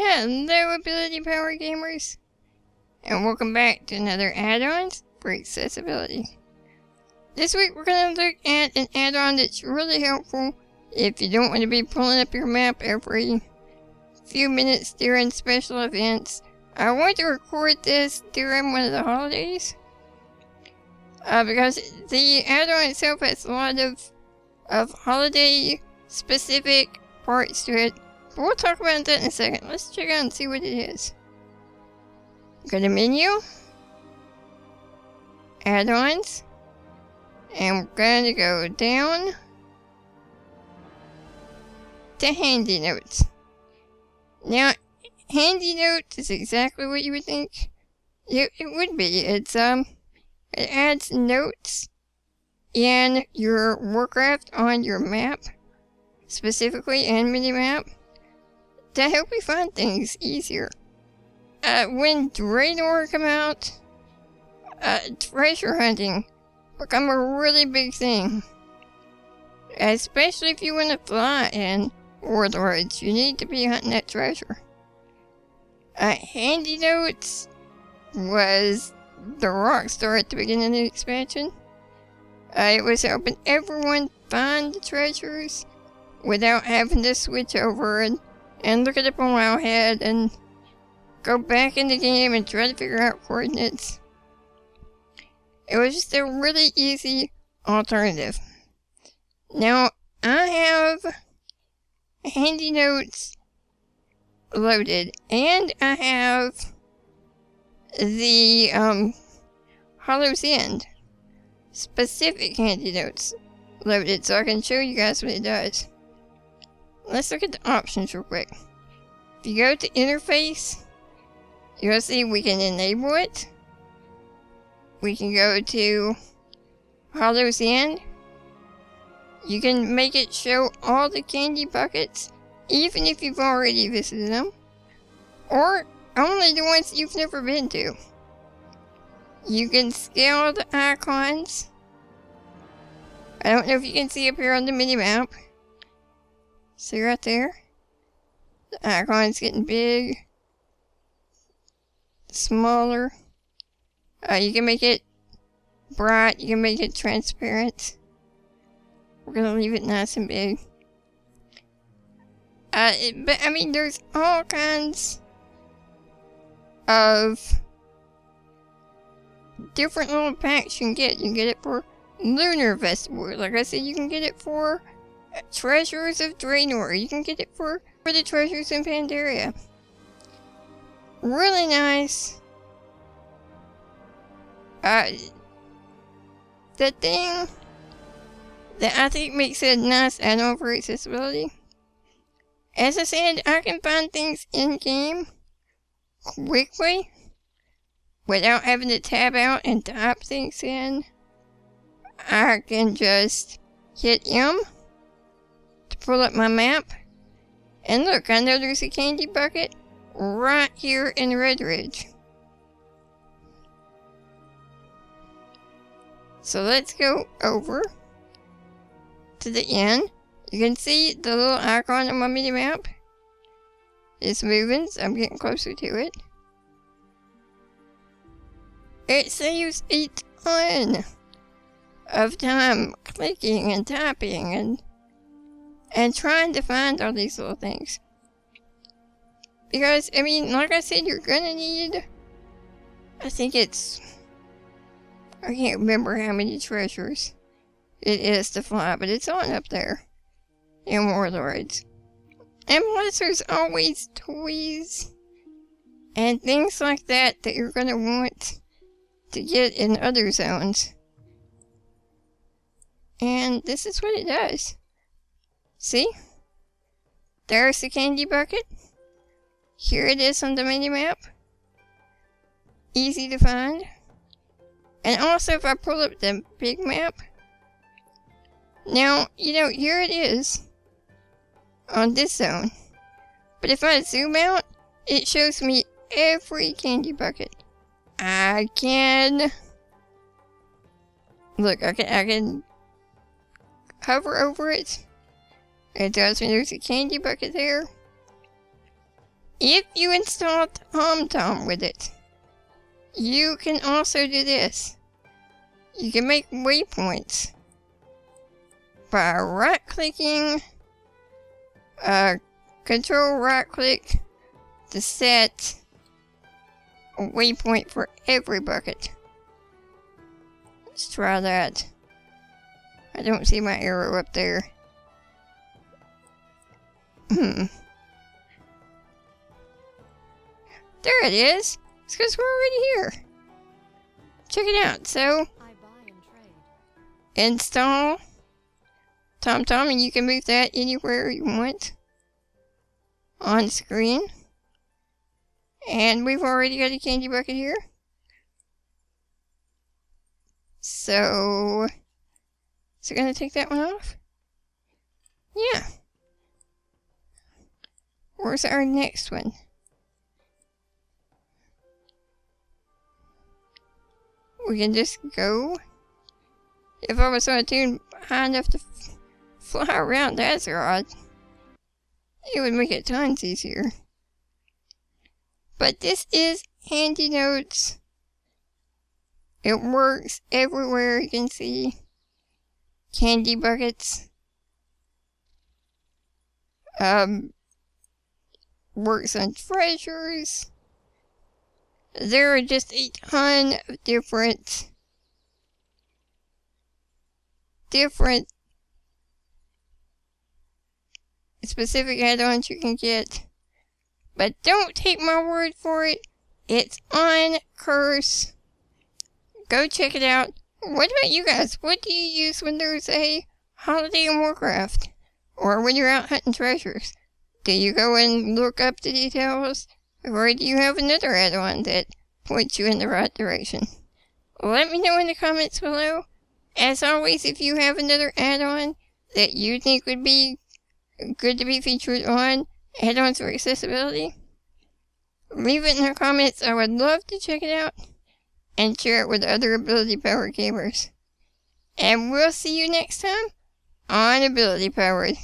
Hello Ability Power Gamers, and welcome back to another add-ons for accessibility. This week we're going to look at an add-on that's really helpful if you don't want to be pulling up your map every few minutes during special events. I want to record this during one of the holidays because the add-on itself has a lot of holiday specific parts to it. But we'll talk about that in a second. Let's check out and see what it is. Go to menu, add-ons, and we're going to go down to HandyNotes. Now, HandyNotes is exactly what you would think it would be. It adds notes in your Warcraft on your map, specifically, and minimap, to help you find things easier. When Draenor come out, treasure hunting become a really big thing. Especially if you want to fly in Warlords, you need to be hunting that treasure. HandyNotes was the rock star at the beginning of the expansion. It was helping everyone find the treasures without having to switch over and look it up on Wowhead and go back in the game and try to figure out coordinates. It was just a really easy alternative. Now, I have HandyNotes loaded, and I have the Hollow's End specific HandyNotes loaded, so I can show you guys what it does. Let's look at the options real quick. If you go to interface, you'll see we can enable it. We can go to Hollow's End. You can make it show all the candy buckets, even if you've already visited them, or only the ones you've never been to. You can scale the icons. I don't know if you can see up here on the minimap. See right there? The icon's getting big, smaller. You can make it bright, you can make it transparent. We're gonna leave it nice and big. But I mean, there's all kinds of different little packs you can get. You can get it for Lunar Festival. Like I said, you can get it for Treasures of Draenor. You can get it for the treasures in Pandaria. Really nice. The thing that I think makes it a nice add-on for accessibility, as I said, I can find things in-game quickly without having to tab out and type things in. I can just hit M to pull up my map, and look, I know there's a candy bucket right here in Red Ridge. So let's go over to the end. You can see the little icon on my minimap is moving, so I'm getting closer to it. It saves a ton of time clicking and typing and trying to find all these little things. Because, I mean, like I said, you're gonna need, I can't remember how many treasures it is to fly, but it's on up there in Warlords. And plus there's always toys and things like that that you're gonna want to get in other zones. And this is what it does. See? There's the candy bucket. Here it is on the minimap. Easy to find. And also if I pull up the big map, now, you know, here it is on this zone. But if I zoom out, it shows me every candy bucket. I can look, I can hover over it. It tells me there's a candy bucket there. if you install TomTom with it, you can also do this. You can make waypoints by right-clicking, control right-click to set a waypoint for every bucket. Let's try that. I don't see my arrow up there. There it is. It's because we're already here. Check it out. So, install TomTom, and you can move that anywhere you want on screen. And we've already got a candy bucket here. So, is it going to take that one off? Yeah. Where's our next one? We can just go. If I was on a tune high enough to fly around Azeroth, it would make it tons easier. But this is HandyNotes. It works everywhere. You can see candy buckets. Works on treasures. There are just a ton of different specific add-ons you can get. But don't take my word for it. It's on Curse. Go check it out. What about you guys? What do you use when there's a holiday in Warcraft? Or when you're out hunting treasures? Do you go and look up the details? Or do you have another add-on that points you in the right direction? Let me know in the comments below. As always, if you have another add-on that you think would be good to be featured on Add-ons for Accessibility, leave it in the comments. I would love to check it out and share it with other Ability Powered gamers. And we'll see you next time on Ability Powered.